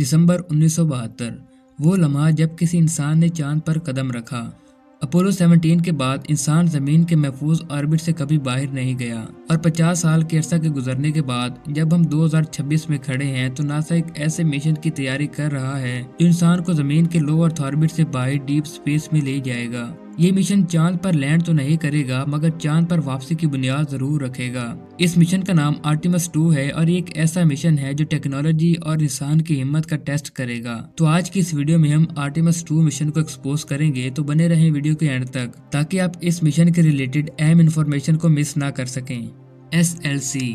दिसंबर 1972 वो लम्हा जब किसी इंसान ने चांद पर कदम रखा। अपोलो 17 के बाद इंसान जमीन के महफूज ऑर्बिट से कभी बाहर नहीं गया और 50 साल के अरसा के गुजरने के बाद जब हम 2026 में खड़े हैं तो नासा एक ऐसे मिशन की तैयारी कर रहा है जो इंसान को जमीन के लो अर्थ ऑर्बिट से बाहर डीप स्पेस में ले जाएगा। ये मिशन चांद पर लैंड तो नहीं करेगा मगर चांद पर वापसी की बुनियाद जरूर रखेगा। इस मिशन का नाम आर्टेमिस 2 है और ये एक ऐसा मिशन है जो टेक्नोलॉजी और इंसान की हिम्मत का टेस्ट करेगा। तो आज की इस वीडियो में हम आर्टेमिस 2 मिशन को एक्सपोज करेंगे, तो बने रहें वीडियो के एंड तक ताकि आप इस मिशन के रिलेटेड अहम इंफॉर्मेशन को मिस ना कर सकें। SLC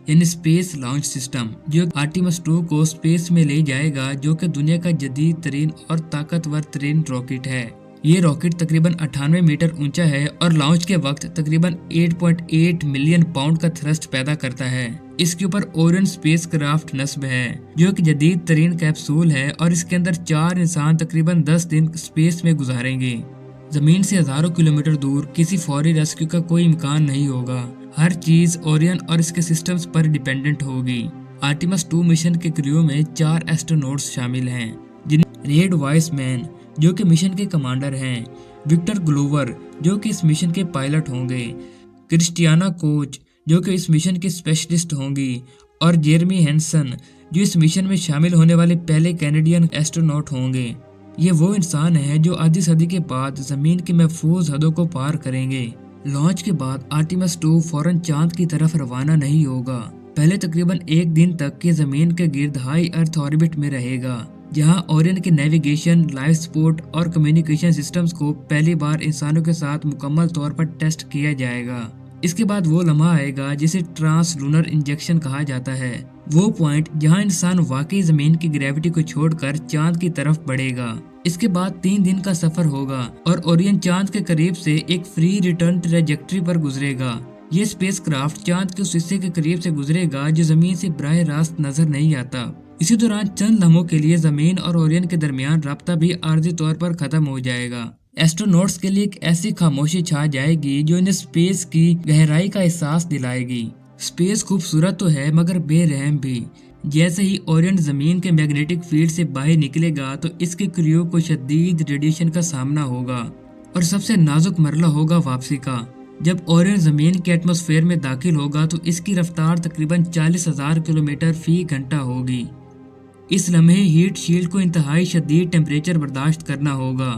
यानी स्पेस लॉन्च सिस्टम जो आर्टेमिस 2 को स्पेस में ले जाएगा, जो कि दुनिया का जदीद तरीन और ताकतवर तरीन रॉकेट है। ये रॉकेट तकरीबन 98 मीटर ऊंचा है और लॉन्च के वक्त तकरीबन 8.8 मिलियन पाउंड का थ्रस्ट पैदा करता है। इसके ऊपर ओरियन स्पेस क्राफ्ट नस्ब है जो एक जदीद तरीन कैप्सूल है और इसके अंदर 4 इंसान तकरीबन 10 दिन स्पेस में गुजारेंगे। जमीन से हजारों किलोमीटर दूर किसी फौरी रेस्क्यू का कोई इम्कान नहीं होगा। हर चीज ओरियन और इसके सिस्टम्स पर डिपेंडेंट होगी। आर्टेमिस 2 मिशन के क्रू में 4 एस्ट्रोनॉट्स शामिल हैं, जिनमें रेड वाइसमैन जो कि मिशन के कमांडर हैं, विक्टर ग्लोवर जो कि इस मिशन के पायलट होंगे, क्रिस्टियाना कोच जो कि इस मिशन की स्पेशलिस्ट होंगी और जेरेमी हैंसन जो इस मिशन में शामिल होने वाले पहले कैनेडियन एस्ट्रोनॉट होंगे। ये वो इंसान हैं जो आधी सदी के बाद जमीन की महफूज हदों को पार करेंगे। लॉन्च के बाद आर्टेमिस 2 फौरन चांद की तरफ रवाना नहीं होगा। पहले तकरीबन 1 दिन तक ये जमीन के गिर्द हाई अर्थ ऑर्बिट में रहेगा, जहां ओरियन के नेविगेशन, लाइफ सपोर्ट और कम्युनिकेशन सिस्टम्स को पहली बार इंसानों के साथ मुकम्मल तौर पर टेस्ट किया जाएगा। इसके बाद वो लम्हा आएगा जिसे ट्रांस लूनर इंजेक्शन कहा जाता है, वो पॉइंट जहां इंसान वाकई जमीन की ग्रेविटी को छोड़कर चांद की तरफ बढ़ेगा। इसके बाद 3 दिन का सफर होगा और ओरियन चांद के करीब से एक फ्री रिटर्न ट्रैजेक्टरी पर गुजरेगा। ये स्पेसक्राफ्ट चांद के उस हिस्से के करीब से गुजरेगा जो जमीन से बराह रास्त नजर नहीं आता। इसी दौरान चंद लम्हों के लिए जमीन और ओरियन के दरमियान राब्ता भी आर्जी तौर पर खत्म हो जाएगा। एस्ट्रोनॉट्स के लिए एक ऐसी खामोशी छा जाएगी जो इन्हें स्पेस की गहराई का एहसास दिलाएगी। स्पेस खूबसूरत तो है मगर बेरहम भी। जैसे ही ओरियन जमीन के मैग्नेटिक फील्ड से बाहर निकलेगा तो इसके क्रू को शदीद रेडिएशन का सामना होगा और सबसे नाजुक मरला होगा वापसी का। जब ओरियन जमीन के एटमॉस्फेयर में दाखिल होगा तो इसकी रफ्तार तकरीबन 40,000 किलोमीटर फी घंटा होगी। इस लम्हे हीट शील्ड को इंतहाई शदीद टेम्परेचर बर्दाश्त करना होगा,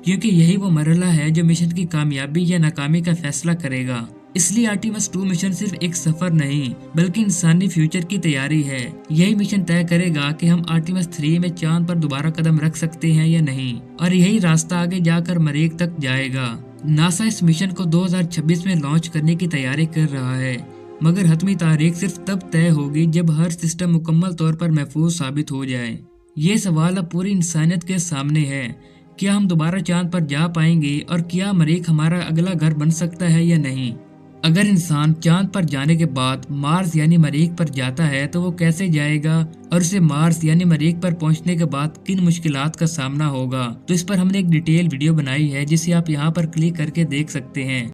क्योंकि यही वो मरहला है जो मिशन की कामयाबी या नाकामी का फैसला करेगा। इसलिए आर्टेमिस 2 मिशन सिर्फ एक सफर नहीं बल्कि इंसानी फ्यूचर की तैयारी है। यही मिशन तय करेगा कि हम आर्टेमिस 3 में चांद पर दोबारा कदम रख सकते हैं या नहीं, और यही रास्ता आगे जाकर मरीख तक जाएगा। नासा इस मिशन को 2026 में लॉन्च करने की तैयारी कर रहा है, मगर हतमी तारीख सिर्फ तब तय होगी जब हर सिस्टम मुकम्मल तौर पर महफूज साबित हो जाए। ये सवाल अब पूरी इंसानियत के सामने है, क्या हम दोबारा चांद पर जा पाएंगे और क्या मरीख हमारा अगला घर बन सकता है या नहीं। अगर इंसान चांद पर जाने के बाद मार्स यानी मरीख पर जाता है तो वो कैसे जाएगा और उसे मार्स यानी मरीख पर पहुंचने के बाद किन मुश्किलात का सामना होगा। तो इस पर हमने एक डिटेल वीडियो बनाई है जिसे आप यहाँ पर क्लिक करके देख सकते हैं।